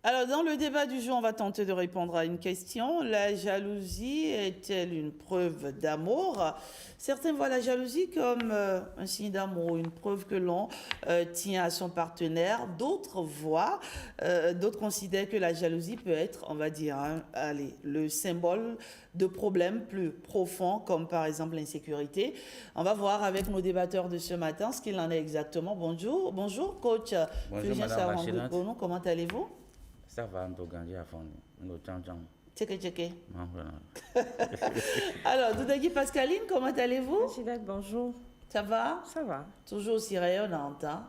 Alors, dans le débat du jour, on va tenter de répondre à une question. La jalousie est-elle une preuve d'amour? Certains voient la jalousie comme un signe d'amour, une preuve que l'on tient à son partenaire. D'autres considèrent que la jalousie peut être, on va dire, le symbole de problèmes plus profonds, comme par exemple l'insécurité. On va voir avec nos débatteurs de ce matin ce qu'il en est exactement. Bonjour coach. Bonjour Madame Bachelot. Comment allez-vous? Ça va, on gagner à fond. Tchéké. Alors, Doudagui Pascaline, comment allez-vous? Bonjour. Ça va? Ça va. Toujours aussi rayonnante, hein?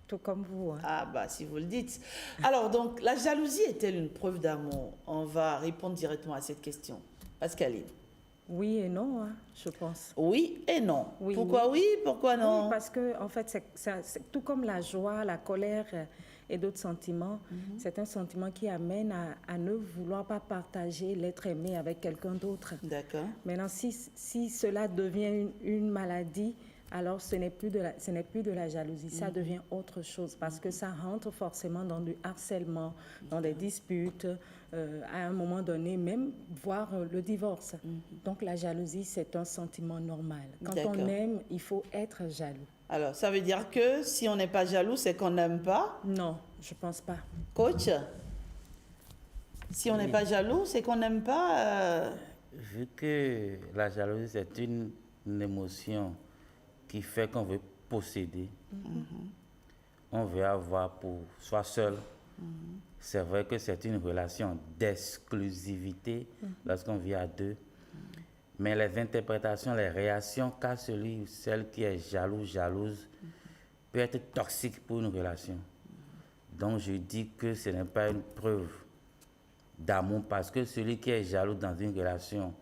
Tout comme vous. Hein. Ah, bah, si vous le dites. Alors, donc, la jalousie est-elle une preuve d'amour? On va répondre directement à cette question. Pascaline. Oui et non, hein, je pense. Oui et non. Oui, pourquoi oui, pourquoi non? Oui, parce que, en fait, c'est tout comme la joie, la colère et d'autres sentiments. C'est un sentiment qui amène à ne vouloir pas partager l'être aimé avec quelqu'un d'autre. D'accord. Maintenant, si cela devient une maladie, alors ce n'est plus de la jalousie, ça devient autre chose parce que ça rentre forcément dans du harcèlement, dans des disputes, à un moment donné, même voire le divorce. Donc la jalousie, c'est un sentiment normal. Quand on aime, il faut être jaloux. Alors, ça veut dire que si on n'est pas jaloux, c'est qu'on n'aime pas? Non, je ne pense pas. Coach, si on n'est pas jaloux, c'est qu'on n'aime pas Vu que la jalousie, c'est une émotion qui fait qu'on veut posséder, on veut avoir pour soi seul. C'est vrai que c'est une relation d'exclusivité lorsqu'on vit à deux. Mais les interprétations, les réactions qu'a celui ou celle qui est jaloux, jalouse, peut être toxique pour une relation. Donc je dis que ce n'est pas une preuve d'amour parce que celui qui est jaloux dans une relation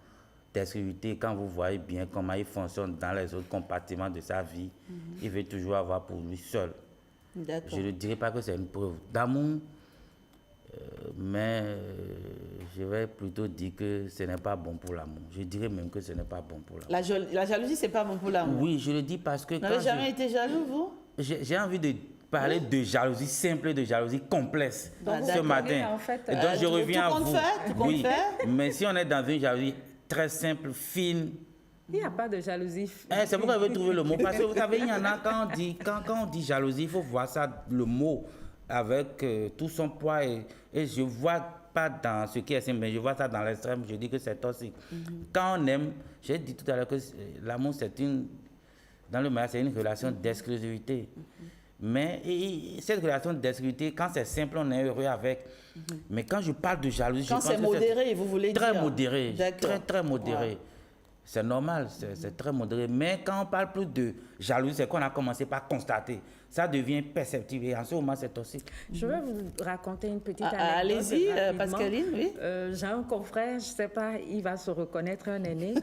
d'exclusivité, quand vous voyez bien comment il fonctionne dans les autres compartiments de sa vie, il veut toujours avoir pour lui seul. Je ne dirais pas que c'est une preuve d'amour, mais je vais plutôt dire que ce n'est pas bon pour l'amour. Je dirais même que ce n'est pas bon pour l'amour. La jalousie, c'est pas bon pour l'amour? Oui, je le dis parce que... Vous n'avez jamais été jaloux, vous? J'ai envie de parler de jalousie simple et de jalousie complexe ce matin. En fait, et donc je reviens à vous. Oui, mais si on est dans une jalousie très simple, fine... Il n'y a pas de jalousie. C'est pourquoi je veux trouver le mot. Parce que vous savez, il y en a quand on dit jalousie, il faut voir ça, le mot, avec tout son poids. Et je ne vois pas dans ce qui est simple, mais je vois ça dans l'extrême, je dis que c'est toxique. Quand on aime, j'ai dit tout à l'heure que l'amour, dans le mariage, c'est une relation d'exclusivité. Mais cette relation d'exclusivité, quand c'est simple, on est heureux avec. Mais quand je parle de jalousie, quand c'est modéré, vous voulez dire? Très modéré, très modéré. Ouais. C'est normal, c'est très modéré. Mais quand on parle plus de jalousie, c'est qu'on a commencé par constater. Ça devient perceptible et en ce moment, c'est toxique. Je vais vous raconter une petite anecdote. Allez-y, Pascaline, oui. J'ai un confrère, je ne sais pas, il va se reconnaître, un aîné.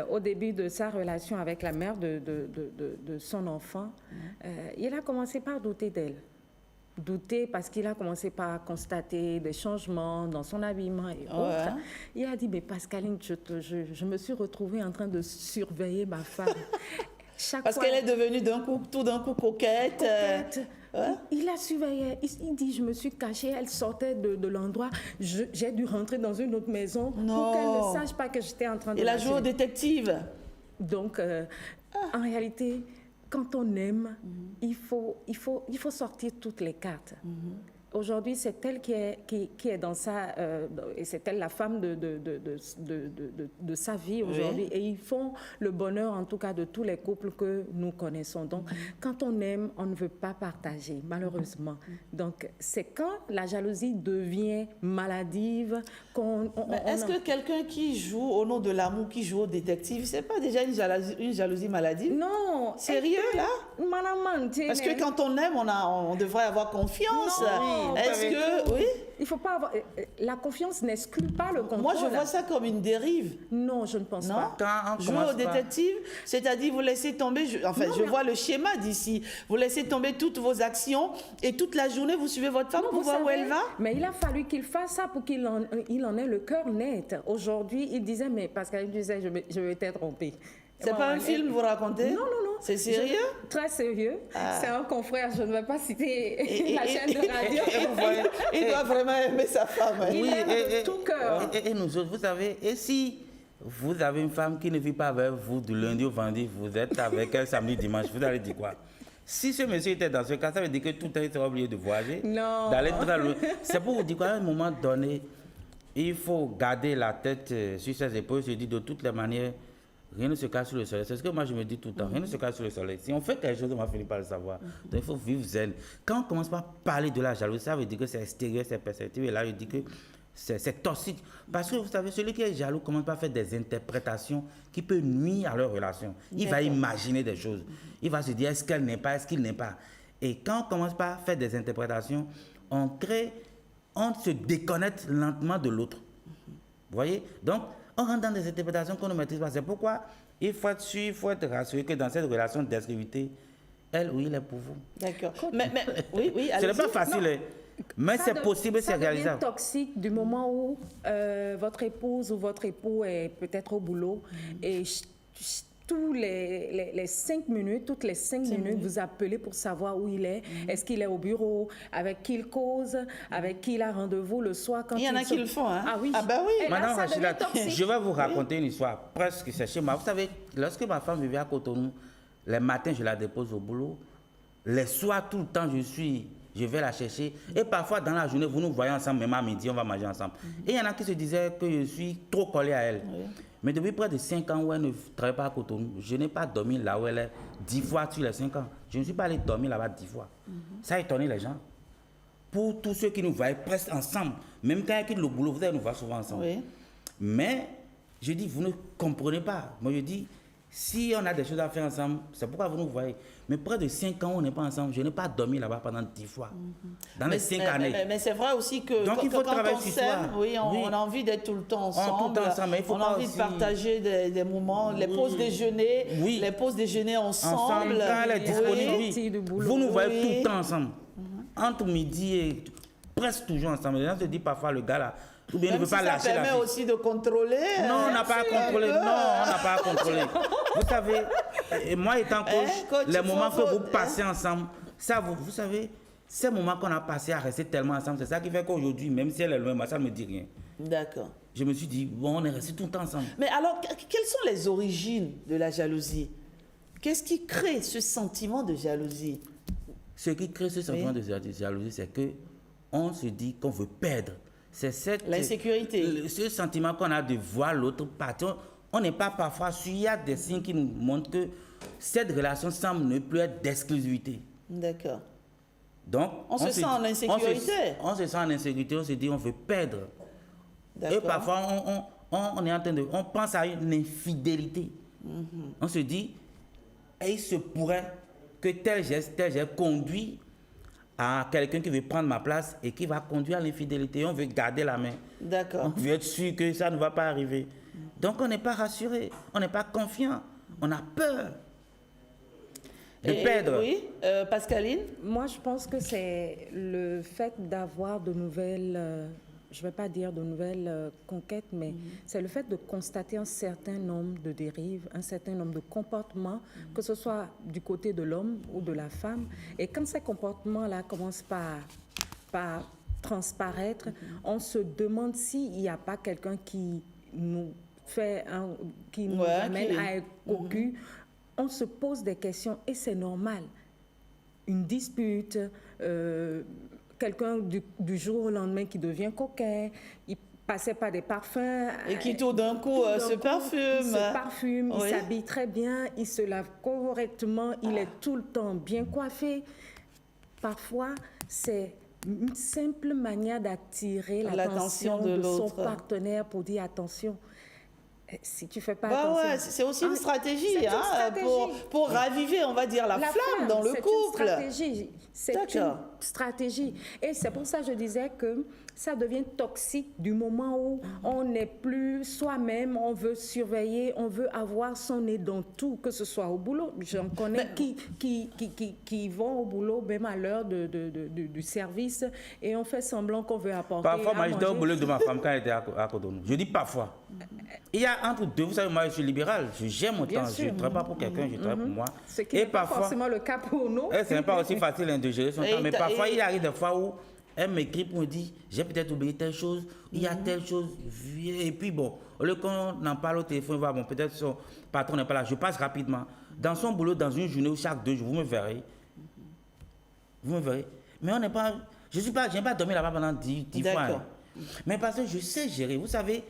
Au début de sa relation avec la mère de son enfant, il a commencé par douter d'elle. Douter parce qu'il a commencé par constater des changements dans son habillement et autres. Il a dit, mais Pascaline, je me suis retrouvée en train de surveiller ma femme. Parce qu'elle est devenue tout d'un coup coquette. Il la surveillait. Il dit, je me suis cachée. Elle sortait de l'endroit. J'ai dû rentrer dans une autre maison pour qu'elle ne sache pas que j'étais en train de... Il a joué au détective. Donc, en réalité... Quand on aime, il faut sortir toutes les cartes. Aujourd'hui, c'est elle qui est dans sa... et c'est elle la femme de sa vie aujourd'hui. Et ils font le bonheur, en tout cas, de tous les couples que nous connaissons. Donc, quand on aime, on ne veut pas partager, malheureusement. Donc, c'est quand la jalousie devient maladive qu'on... Est-ce que quelqu'un qui joue au nom de l'amour, qui joue au détective, c'est pas déjà une jalousie maladive? Non. Sérieux, là? Parce que quand on aime, on devrait avoir confiance. Non, est-ce que... Oui? Il faut pas avoir... La confiance n'exclut pas le contrôle. Moi, je vois ça comme une dérive. Non, je ne pense pas. Jouer au détective, c'est-à-dire vous laissez tomber... Je vois le schéma d'ici. Vous laissez tomber toutes vos actions et toute la journée, vous suivez votre femme pour voir où elle va. Mais il a fallu qu'il fasse ça pour qu'il en ait le cœur net. Aujourd'hui, il disait, mais parce qu'il disait, je m'étais trompée. C'est pas un film, vous racontez? Non. C'est sérieux? Très sérieux. C'est un confrère, je ne vais pas citer la chaîne de radio. Vous voyez, Il doit vraiment aimer sa femme. Hein. Il aime de tout cœur. Et nous autres, vous savez, et si vous avez une femme qui ne vit pas avec vous du lundi au vendredi, vous êtes avec elle samedi, dimanche, vous allez dire quoi? Si ce monsieur était dans ce cas, ça veut dire que tout le temps il sera obligé de voyager, Non. d'aller très loin. C'est pour vous dire qu'à un moment donné, il faut garder la tête sur ses épaules, se dire de toutes les manières, rien ne se cache sur le soleil. C'est ce que moi je me dis tout le temps, rien ne se cache sur le soleil. Si on fait quelque chose, on va finir par le savoir. Donc il faut vivre zen. Quand on commence par parler de la jalousie, ça veut dire que c'est extérieur, c'est perceptible. Et là, je dis que c'est toxique. Parce que vous savez, celui qui est jaloux commence par faire des interprétations qui peuvent nuire à leur relation. Il va imaginer des choses. Il va se dire, est-ce qu'elle n'est pas, est-ce qu'il n'est pas. Et quand on commence par faire des interprétations, on se déconnecte lentement de l'autre. Vous voyez? Donc, on rentre dans des interprétations qu'on ne maîtrise pas. C'est pourquoi il faut être sûr, il faut être rassuré que dans cette relation d'exclusivité, elle ou il est pour vous. D'accord. Mais oui, Ce n'est pas allez-y. facile, hein. Mais c'est possible, c'est réalisable. Ça devient toxique du moment où votre épouse ou votre époux est peut-être au boulot et toutes les 5 minutes, vous appelez pour savoir où il est. Est-ce qu'il est au bureau? Avec qui il cause? Avec qui il a rendez-vous le soir? Quand Il y en a qui le font, hein? Ah oui. Ah bah oui. Et là, Madame ça Rachida, devient toxique. je vais vous raconter une histoire, presque c'est chez moi. Vous savez, lorsque ma femme vivait à Cotonou, les matins, je la dépose au boulot. Les soirs, tout le temps, je vais la chercher. Et parfois, dans la journée, vous nous voyez ensemble, même à midi, on va manger ensemble. Et il y en a qui se disaient que je suis trop collé à elle. Oui. Mais depuis près de 5 ans où elle ne travaille pas à Cotonou, je n'ai pas dormi là où elle est 10 fois sur les 5 ans. Je ne suis pas allé dormir là-bas 10 fois. Ça a étonné les gens. Pour tous ceux qui nous voyaient presque ensemble, même quand elle quitte le boulot, vous allez nous voir souvent ensemble. Oui. Mais je dis, vous ne comprenez pas. Moi, je dis, si on a des choses à faire ensemble, c'est pourquoi vous nous voyez. Mais près de 5 ans, on n'est pas ensemble. Je n'ai pas dormi là-bas pendant 10 fois. Dans les 5 années. Mais c'est vrai aussi que Donc, il faut quand travailler on sur s'aime, soi. oui, Oui. on a envie d'être tout le temps Tout le ensemble. temps ensemble, mais il faut on pas a envie aussi- de partager des moments, les Oui. pauses déjeuner, Oui. les pauses déjeuner ensemble. Ensemble, quand elle est disponible, oui. Sortie du boulot. Vous nous voyez Oui. tout le temps ensemble. Entre midi et presque toujours ensemble. Les gens se disent parfois, le gars là, ou bien il ne Même veut si pas ça lâcher la permet fille. aussi de contrôler. Non, on n'a pas à contrôler. Non, on n'a pas à contrôler. Vous savez, et moi étant coach, coach, les il moments faut- que vous passez ensemble, ça, vous savez, ces moments qu'on a passés à rester tellement ensemble, c'est ça qui fait qu'aujourd'hui, même si elle est loin, moi, ça ne me dit rien. D'accord. Je me suis dit, bon, on est resté tout le temps ensemble. Mais alors, quelles sont les origines de la jalousie? Qu'est-ce qui crée ce sentiment de jalousie? Ce qui crée ce sentiment de jalousie, c'est que on se dit qu'on veut perdre. C'est L'insécurité. ce sentiment qu'on a de voir l'autre partir. On n'est pas parfois sûr. Il y a des signes qui nous montrent que cette relation semble ne plus être d'exclusivité. D'accord. Donc, On se sent en insécurité. On se sent en insécurité, on se dit on veut perdre. Et D'accord. parfois, on est en train de... On pense à une infidélité. On se dit, et il se pourrait que tel geste conduit à quelqu'un qui veut prendre ma place et qui va conduire à l'infidélité. On veut garder la main. D'accord. On veut être sûr que ça ne va pas arriver. Donc, on n'est pas rassuré, on n'est pas confiant, on a peur de perdre. Oui, Pascaline? Moi, je pense que c'est le fait d'avoir de nouvelles, je ne vais pas dire de nouvelles conquêtes, mais c'est le fait de constater un certain nombre de dérives, un certain nombre de comportements, que ce soit du côté de l'homme ou de la femme. Et quand ces comportements-là commencent par transparaître, on se demande s'il n'y a pas quelqu'un qui nous qui nous amène à être cocu. On se pose des questions et c'est normal. Une dispute, quelqu'un du jour au lendemain qui devient coquin, il passait par des parfums. Et qui tout d'un coup se parfume. Il s'habille très bien, il se lave correctement, il est tout le temps bien coiffé. Parfois, c'est une simple manière d'attirer l'attention de son partenaire pour dire attention. Si tu fais pas attention. Ouais, c'est aussi une stratégie, c'est une stratégie. pour raviver, on va dire, la flamme dans le couple. C'est une stratégie. Et c'est pour ça que je disais que ça devient toxique du moment où on n'est plus soi-même, on veut surveiller, on veut avoir son nez dans tout, que ce soit au boulot. J'en connais qui vont au boulot même à l'heure du service et on fait semblant qu'on veut apporter Parfois, moi, à j'étais au manger. boulot de ma femme quand elle était à Cotonou. Je dis parfois. Il y a entre deux, vous savez, moi, je suis libéral. Je gère mon Bien temps. sûr. Je ne travaille pas pour quelqu'un, je travaille pour moi. Ce qui Et n'est pas parfois, forcément le cas pour nous. ce n'est pas aussi facile hein, de gérer son Et temps. Mais t'as- parfois, et- il arrive des fois où elle m'écrit pour me dire j'ai peut-être oublié telle chose, il y a telle chose. Et puis bon, au lieu qu'on en parle au téléphone, voilà, bon, peut-être son patron n'est pas là, je passe rapidement. Dans son boulot, dans une journée ou chaque 2 jours, vous me verrez. Vous me verrez. Mais on n'est pas. Je n'ai pas dormi là-bas pendant 10 fois. D'accord. Hein. Mais parce que je sais gérer. Vous savez,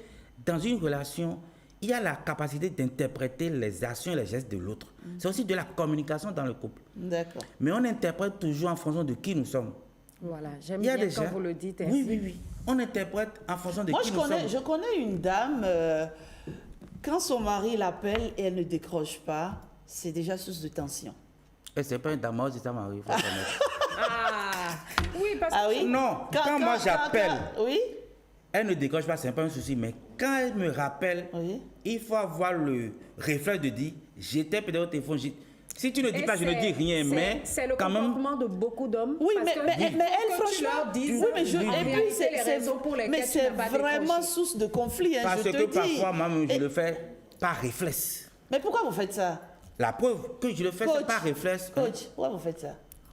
dans une relation, il y a la capacité d'interpréter les actions et les gestes de l'autre. C'est aussi de la communication dans le couple. D'accord. Mais on interprète toujours en fonction de qui nous sommes. Voilà, j'aime Il y a bien des quand gens- vous le dites ainsi. Oui, oui, oui. On interprète en fonction de Moi, qui je nous sommes. connais une dame, quand son mari l'appelle et elle ne décroche pas, c'est déjà source de tension. Et c'est pas un damour, c'est ça, Marie. Faut connaître. Ah, oui, parce que Ah oui? Non, quand moi j'appelle, Oui? elle ne décroche pas, c'est pas un souci. Mais quand elle me rappelle, Oui. il faut avoir le réflexe de dire j'étais peut-être au téléphone. Si tu ne dis pas, je ne dis rien, mais c'est le quand même. comportement de beaucoup d'hommes. Oui, parce mais, que mais elle, quand tu franchement, leur dis, oui, mais je, en et puis réalité, les raisons pour lesquelles mais tu c'est n'as pas vraiment décroché. source de conflit, hein, Parce je que te dis. parfois, moi-même, je Et- le fais par réflexe. Mais pourquoi vous faites ça? La preuve que je le fais, c'est par réflexe. hein. Coach, pourquoi vous faites ça?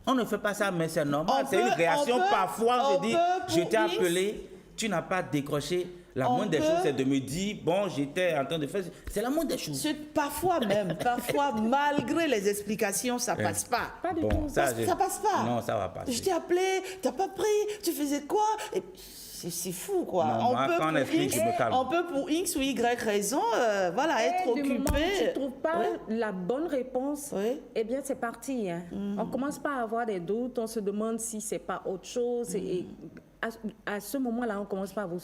On ne fait pas ça, mais c'est normal. On C'est une peut- réaction. on peut- Parfois, on je dis, peut je pour t'ai X. appelé, tu n'as pas décroché. La On moindre des peut- choses, c'est de me dire, bon, j'étais en train de faire. C'est la moindre des choses. Parfois même, parfois, malgré les explications, ça passe pas. Pas du Bon, tout. Ça passe pas. Non, ça va passer. Je t'ai appelé, t'as pas pris, tu faisais quoi? Et c'est fou, quoi. Non, moi, quand on pour explique, X, je me calme. on peut pour X ou Y raison, voilà, être Et du moment occupé. où tu ne trouves pas Ouais. la bonne réponse, Oui. eh bien, c'est parti. Hein. On commence pas à avoir des doutes, on se demande si c'est pas autre chose. Et à ce moment-là, on commence pas à vous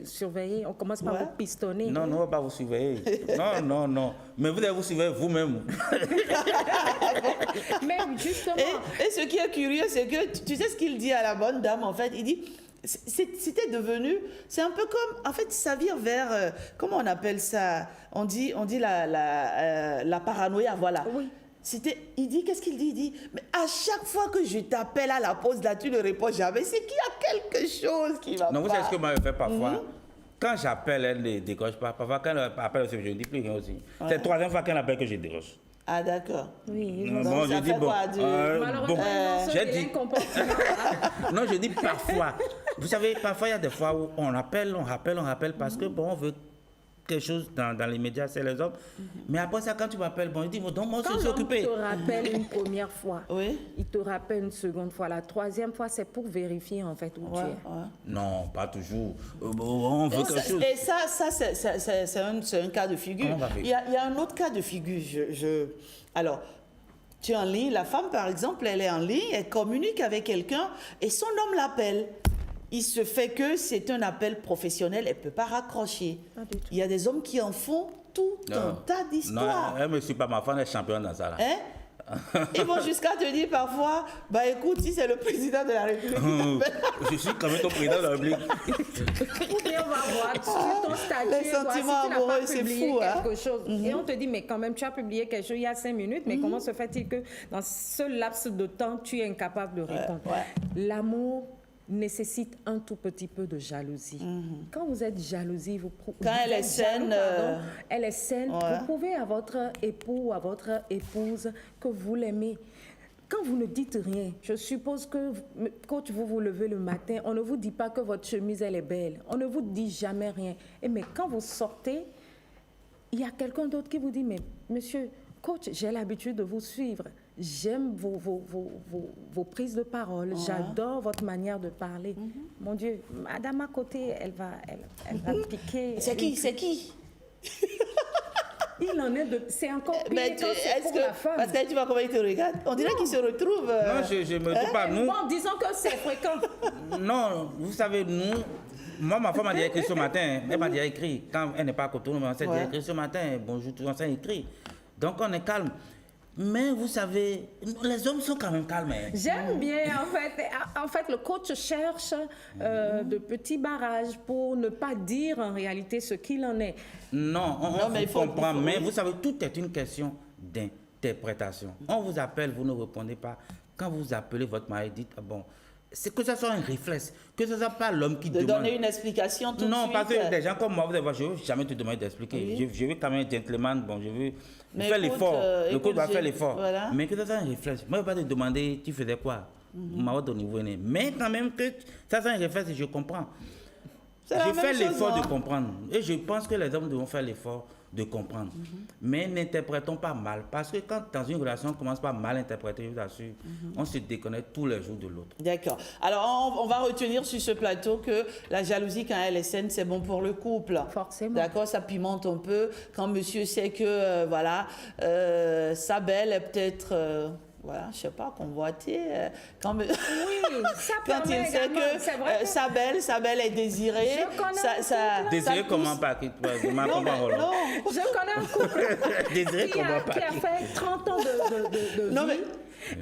surveiller, on commence pas à Ouais. vous pistonner. Non, non, on va pas vous surveiller. Non, non, non. Mais vous devez vous surveiller vous-même. Mais justement, Et ce qui est curieux, c'est que tu sais ce qu'il dit à la bonne dame, en fait, il dit, c'était devenu, c'est un peu comme, en fait, ça vire vers, comment on appelle ça? On dit la paranoïa, voilà. Oui. Il dit, qu'est-ce qu'il dit? Il dit, mais à chaque fois que je t'appelle à la pause, là, tu ne réponds jamais. C'est qu'il y a quelque chose qui va Non, vous pas. savez ce que moi je fais parfois. Quand j'appelle, elle ne décroche pas. Parfois, quand elle appelle, je ne dis plus rien aussi. C'est la troisième fois qu'elle appelle que je décroche. Ah, d'accord. oui, Bon, Donc, ça je dis fait bon. quoi, du- malheureusement, dans ce j'ai vilain dit. comportement, hein. Non, je dis parfois. Vous savez, parfois, il y a des fois où on appelle, on rappelle parce que bon, on veut quelque chose dans les médias, c'est les hommes. Mais après ça, quand tu m'appelles, bon, je dis, bon, donc moi, je Quand suis l'homme occupé. te rappelle une première fois, Oui. il te rappelle une seconde fois, la troisième fois, c'est pour vérifier en fait où Ouais, tu es. ouais. Non, pas toujours. On veut quelque chose. Et ça c'est un cas de figure. Comment on va faire? Il y a un autre cas de figure. Alors, tu es en ligne, la femme par exemple, elle est en ligne, elle communique avec quelqu'un et son homme l'appelle. Il se fait que c'est un appel professionnel, elle ne peut pas raccrocher. Pas du tout. Il y a des hommes qui en font tout un tas d'histoires. Non, elle ne me suit pas. Ma femme est championne dans ça. Là. Hein? Ils vont jusqu'à te dire parfois, bah écoute, si c'est le président de la République qui t'appelle, Je suis quand même ton président de la République. Ou bien on va voir sur ton statut, les voir si sentiments tu n'as amoureux, pas c'est publié fou, hein. quelque chose. Et on te dit, mais quand même, tu as publié quelque chose il y a 5 minutes, mais comment se fait-il que dans ce laps de temps, tu es incapable de répondre? L'amour nécessite un tout petit peu de jalousie. Quand vous êtes jalousie, Quand elle est saine, elle est saine, ouais. vous pouvez à votre époux ou à votre épouse que vous l'aimez. Quand vous ne dites rien, je suppose que quand vous vous levez le matin, on ne vous dit pas que votre chemise elle est belle. On ne vous dit jamais rien. Mais quand vous sortez, il y a quelqu'un d'autre qui vous dit, mais monsieur, coach, j'ai l'habitude de vous suivre. J'aime vos prises de parole. J'adore votre manière de parler. Mon Dieu, madame à côté, elle va piquer. c'est qui? C'est qui? Il en est de... C'est encore pire Mais quand c'est pour la femme. parce que tu vois comment il te regarde, on dirait qu'il se retrouve. Non, je me dis pas. Nous, Bon, disons que c'est fréquent. non, vous savez, nous. Moi, ma femme m'a déjà écrit ce matin. Elle m'a déjà écrit. Quand elle n'est pas à Cotonou, mais on s'est déjà écrit ce matin. Bonjour, tout on s'est écrit. Donc, on est calme. Mais vous savez, les hommes sont quand même calmes. Hein. J'aime bien, en fait, le coach cherche de petits barrages pour ne pas dire en réalité ce qu'il en est. Non, on mais il faut- comprend, il faut- mais oui. vous savez, tout est une question d'interprétation. On vous appelle, vous ne répondez pas. Quand vous appelez votre mari, dites, ah bon, c'est que ça soit un réflexe, que ce soit pas l'homme qui De demande. donner une explication tout de Non, suite. parce que des gens comme moi, vous allez voir, je ne veux jamais te demander d'expliquer. Oui. Je veux quand même un gentleman, bon, je veux Mais faire écoute, l'effort. Le écoute, coach doit faire j'ai- l'effort. voilà. Mais que ça soit un réflexe. Moi, je ne vais pas te demander, tu faisais quoi au niveau né. Mais quand même, que ça soit un réflexe, je comprends. C'est la Je même fais chose, l'effort hein. de comprendre. Et je pense que les hommes devront faire l'effort de comprendre. Mais n'interprétons pas mal. Parce que quand dans une relation, on commence pas mal interpréter, je vous assure, on se déconnecte tous les jours de l'autre. D'accord. Alors, on va retenir sur ce plateau que la jalousie, quand elle est saine, c'est bon pour le couple. Forcément. D'accord, ça pimente un peu. Quand monsieur sait que, sa belle est peut-être, voilà, je sais pas, convoitée. Oui, ça Quand il permet sait également, que c'est vrai que sa belle est désirée. Je connais un couple. Désiré pousse- comment pas Non, mais non. je connais un couple Désiré qui comment a pas fait 30 ans de Non, vie.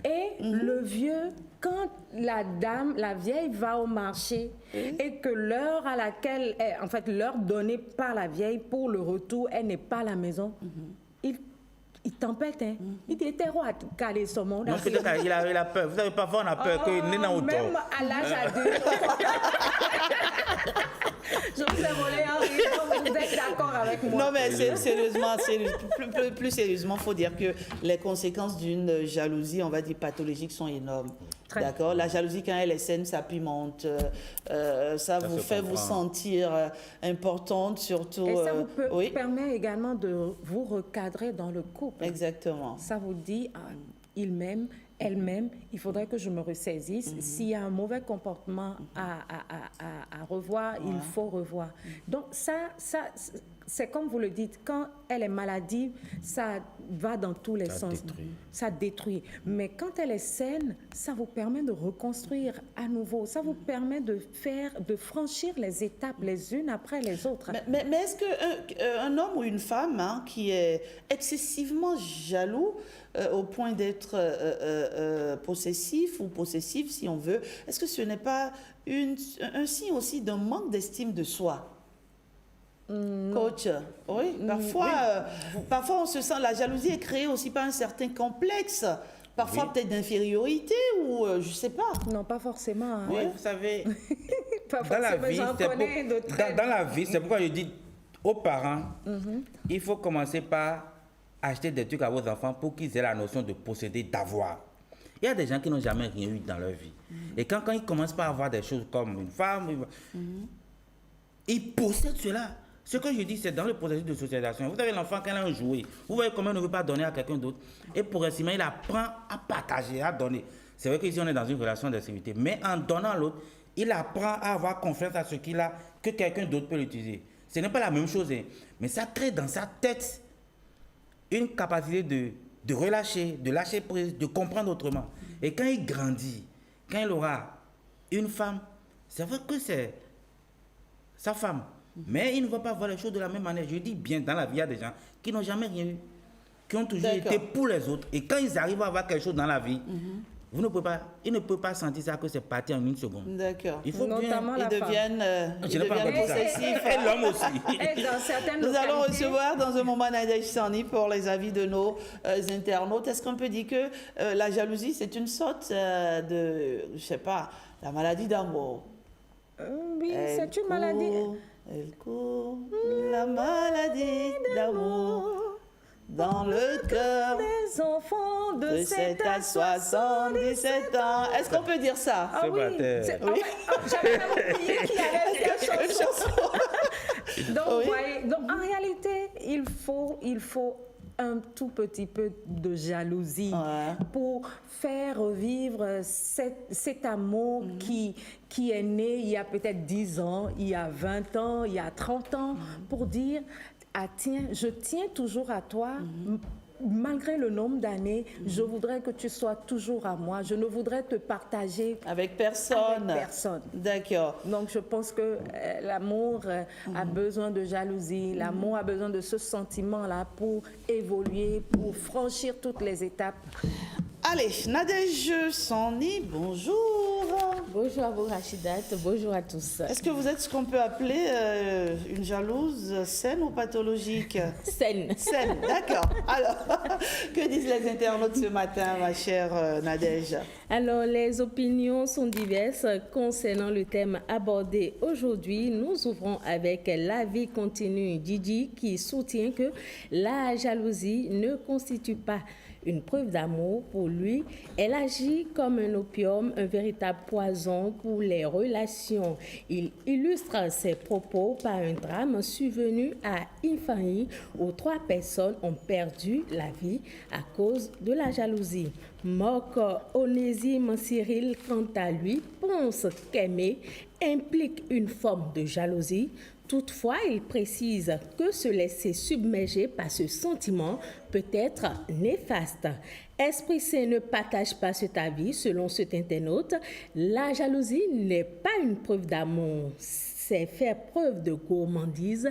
mais- Et le vieux, quand la vieille va au marché et que l'heure à laquelle, en fait, l'heure donnée par la vieille pour le retour, elle n'est pas à la maison, il tempête, hein. Il dit, t'es roi à caler son monde. Non, peut-être qu'il a peur. Vous savez, parfois on a peur qu'il n'est pas au Même tort. à l'âge adulte. Je vous ai volé un rire, vous êtes d'accord avec moi. Non, mais sérieusement, plus sérieusement, il faut dire que les conséquences d'une jalousie, on va dire pathologique, sont énormes. Très. D'accord. La jalousie, quand elle est saine, ça pimente. Ça vous se fait vous comprend. sentir importante, surtout. Et ça vous oui, permet également de vous recadrer dans le couple. exactement. Ça vous dit, il m'aime, elle m'aime, il faudrait que je me ressaisisse. S'il y a un mauvais comportement à revoir, il faut revoir. Donc ça c'est comme vous le dites, quand elle est maladive, ça va dans tous les Ça sens. détruit. Ça détruit. Mais quand elle est saine, ça vous permet de reconstruire à nouveau. Ça vous permet de franchir les étapes les unes après les autres. Mais est-ce qu'un homme ou une femme, hein, qui est excessivement jaloux au point d'être possessif ou possessive, si on veut, est-ce que ce n'est pas un signe aussi d'un manque d'estime de soi? Coach, oui, parfois on se sent, la jalousie est créée aussi par un certain complexe, parfois Oui. peut-être d'infériorité ou je sais pas. Non, pas forcément. hein. Oui, vous savez, Pas dans la forcément, vie, j'en connais de très- dans la vie, c'est pourquoi je dis aux parents, il faut commencer par acheter des trucs à vos enfants pour qu'ils aient la notion de posséder, d'avoir. Il y a des gens qui n'ont jamais rien eu dans leur vie. Et quand ils commencent par avoir des choses comme une femme, ils possèdent cela. Ce que je dis, c'est dans le processus de socialisation. Vous avez l'enfant, quand il a un jouet, vous voyez comment il ne veut pas donner à quelqu'un d'autre. Et progressivement, il apprend à partager, à donner. C'est vrai qu'ici, on est dans une relation d'activité. Mais en donnant à l'autre, il apprend à avoir confiance à ce qu'il a, que quelqu'un d'autre peut l'utiliser. Ce n'est pas la même chose, hein. Mais ça crée dans sa tête une capacité de relâcher, de lâcher prise, de comprendre autrement. Et quand il grandit, quand il aura une femme, c'est vrai que c'est sa femme. Mais il ne va pas voir les choses de la même manière. Je dis bien, dans la vie, il y a des gens qui n'ont jamais rien eu, qui ont toujours D'accord. été pour les autres. Et quand ils arrivent à avoir quelque chose dans la vie, ils ne peuvent pas sentir ça que c'est parti en une seconde. D'accord. Il faut Notamment bien... Ils la deviennent, Je n'ai pas encore dit ça. possessifs. Et l'homme aussi. Et dans certaines Nous allons localités- recevoir dans un moment Nadège Sani pour les avis de nos internautes. Est-ce qu'on peut dire que la jalousie, c'est une sorte de, je sais pas, la maladie d'amour? Oui, c'est une maladie. Elle court, la maladie d'amour dans le cœur Les enfants de de 7 7 à 77 ans. Est-ce qu'on peut dire ça? Ah C'est oui, bâtard. j'avais même oublié qu'il y avait cette Une chanson. chanson. Donc, Oui. vous voyez, donc, en réalité, il faut un tout petit peu de jalousie Ouais. pour faire revivre cet amour qui est né il y a peut-être 10 ans, il y a 20 ans, il y a 30 ans, pour dire, ah tiens, je tiens toujours à toi, malgré le nombre d'années, je voudrais que tu sois toujours à moi. Je ne voudrais te partager avec personne. avec personne. D'accord. Donc, je pense que l'amour a besoin de jalousie. L'amour a besoin de ce sentiment-là pour évoluer, pour franchir toutes les étapes. Allez, Nadège Sani, bonjour. Bonjour à vous Rachidat, bonjour à tous. Est-ce que vous êtes ce qu'on peut appeler une jalouse saine ou pathologique? Saine. Saine, d'accord. Alors, que disent les internautes ce matin, ma chère Nadège? Alors, les opinions sont diverses concernant le thème abordé aujourd'hui. Nous ouvrons avec l'avis continu Didi qui soutient que la jalousie ne constitue pas une preuve d'amour pour lui. Elle agit comme un opium, un véritable poison pour les relations. Il illustre ses propos par un drame survenu à Infahi où 3 personnes ont perdu la vie à cause de la jalousie. Marc Onésime Cyril, quant à lui, pense qu'aimer implique une forme de jalousie. Toutefois, il précise que se laisser submerger par ce sentiment peut être néfaste. Esprit Saint ne partage pas cet avis. Selon cet internaute, la jalousie n'est pas une preuve d'amour, c'est faire preuve de gourmandise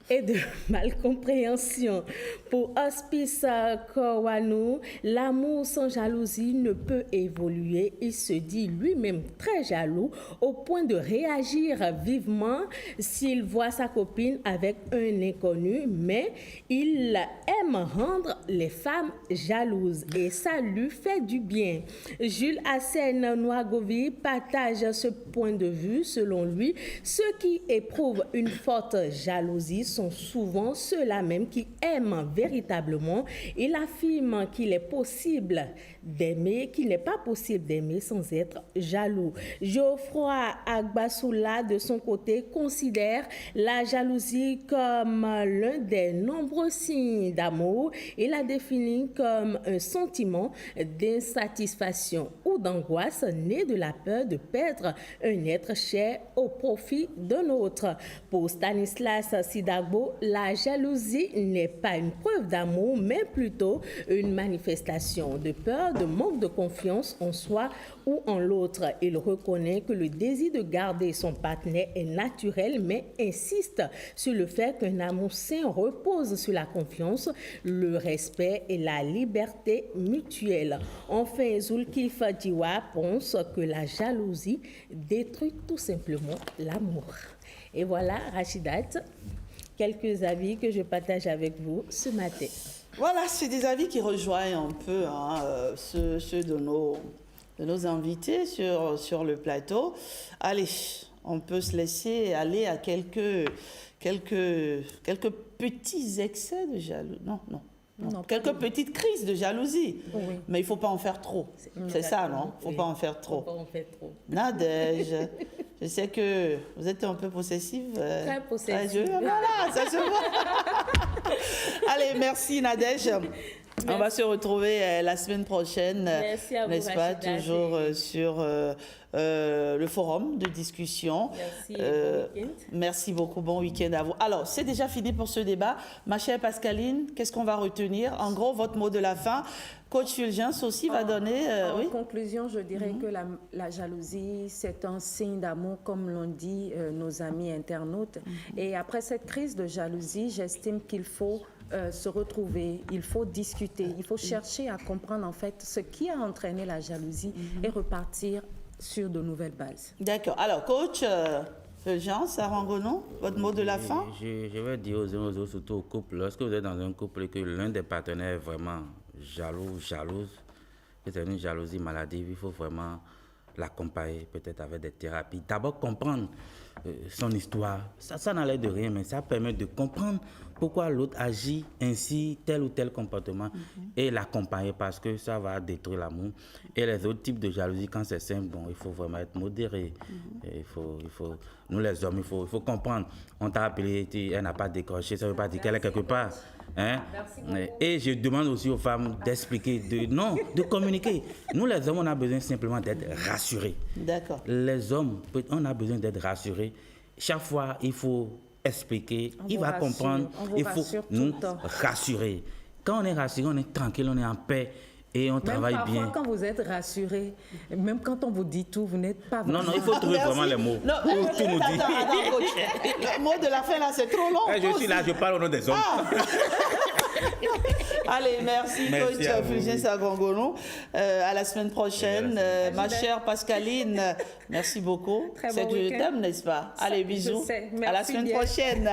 et de malcompréhension. Pour Hospice Kowanou, l'amour sans jalousie ne peut évoluer. Il se dit lui-même très jaloux au point de réagir vivement s'il voit sa copine avec un inconnu, mais il aime rendre les femmes jalouses et ça lui fait du bien. Jules Hassen Nouagovi partage ce point de vue. Selon lui, ceux qui éprouvent une forte jalousie sont souvent ceux-là même qui aiment véritablement. Il affirme qu'il est possible d'aimer, qu'il n'est pas possible d'aimer sans être jaloux. Geoffroy Agbasoula, de son côté, considère la jalousie comme l'un des nombreux signes d'amour. Il la définit comme un sentiment d'insatisfaction ou d'angoisse né de la peur de perdre un être cher au profit d'un autre. Pour Stanislas Sidagbo, la jalousie n'est pas une preuve d'amour, mais plutôt une manifestation de peur, de manque de confiance en soi ou en l'autre. Il reconnaît que le désir de garder son partenaire est naturel, mais insiste sur le fait qu'un amour sain repose sur la confiance, le respect et la liberté mutuelle. Enfin, Zulkif Diwa pense que la jalousie détruit tout simplement l'amour. Et voilà, Rachidat, quelques avis que je partage avec vous ce matin. Voilà, c'est des avis qui rejoignent un peu ceux de nos invités sur le plateau. Allez, on peut se laisser aller à quelques petits excès de jalousie. Non, quelques petites crises de jalousie. Oui. Mais il ne faut pas en faire trop. C'est ça, non? Il ne faut pas en faire trop. Faut pas en faire trop. Nadège, je sais que vous êtes un peu possessive. Très possessive. Voilà, ça se voit. Allez, merci Nadège. On va se retrouver la semaine prochaine, Merci à vous, n'est-ce pas, Rachida, toujours sur le forum de discussion. Merci, bon week-end. Merci beaucoup, bon week-end à vous. Alors, c'est déjà fini pour ce débat. Ma chère Pascaline, qu'est-ce qu'on va retenir? En gros, votre mot de la fin. Coach Fulgence aussi va donner... En conclusion, je dirais que la jalousie, c'est un signe d'amour, comme l'ont dit nos amis internautes. Et après cette crise de jalousie, j'estime qu'il faut se retrouver, il faut discuter, il faut chercher à comprendre en fait ce qui a entraîné la jalousie et repartir sur de nouvelles bases. D'accord. Alors, coach Fulgence, Arangonon, votre mot de la fin? Je vais dire aux uns aux autres, surtout au couple, lorsque vous êtes dans un couple et que l'un des partenaires est vraiment jalouse, que c'est une jalousie maladive, il faut vraiment l'accompagner, peut-être avec des thérapies. D'abord, comprendre son histoire. Ça n'a l'air de rien, mais ça permet de comprendre pourquoi l'autre agit ainsi, tel ou tel comportement, et l'accompagner parce que ça va détruire l'amour. Et les autres types de jalousie, quand c'est simple, bon, il faut vraiment être modéré. Et il faut, nous les hommes, il faut comprendre. On t'a appelé, elle n'a pas décroché, ça ne veut pas dire qu'elle est quelque part. Hein? Et je demande aussi aux femmes d'expliquer, de communiquer. Nous les hommes, on a besoin simplement d'être rassurés. D'accord. Les hommes, on a besoin d'être rassurés. Chaque fois, il faut expliquer, il va comprendre, il faut nous rassurer. Quand on est rassuré, on est tranquille, on est en paix et on travaille Même bien. parfois, quand vous êtes rassuré, même quand on vous dit tout, vous n'êtes pas Non, vraiment... il faut trouver Merci. vraiment les mots Non, pour tout nous dire. attends, coach. Le mot de la fin, là, c'est trop long. Je suis là, je parle au nom des hommes. Allez, merci Merci à coach vous, Fulgence oui. Agongono. À la semaine prochaine. Ma chère Pascaline, merci beaucoup. Très bon C'est du week-end. thème, n'est-ce pas? Allez, Je bisous. sais. À la Merci semaine bien. prochaine.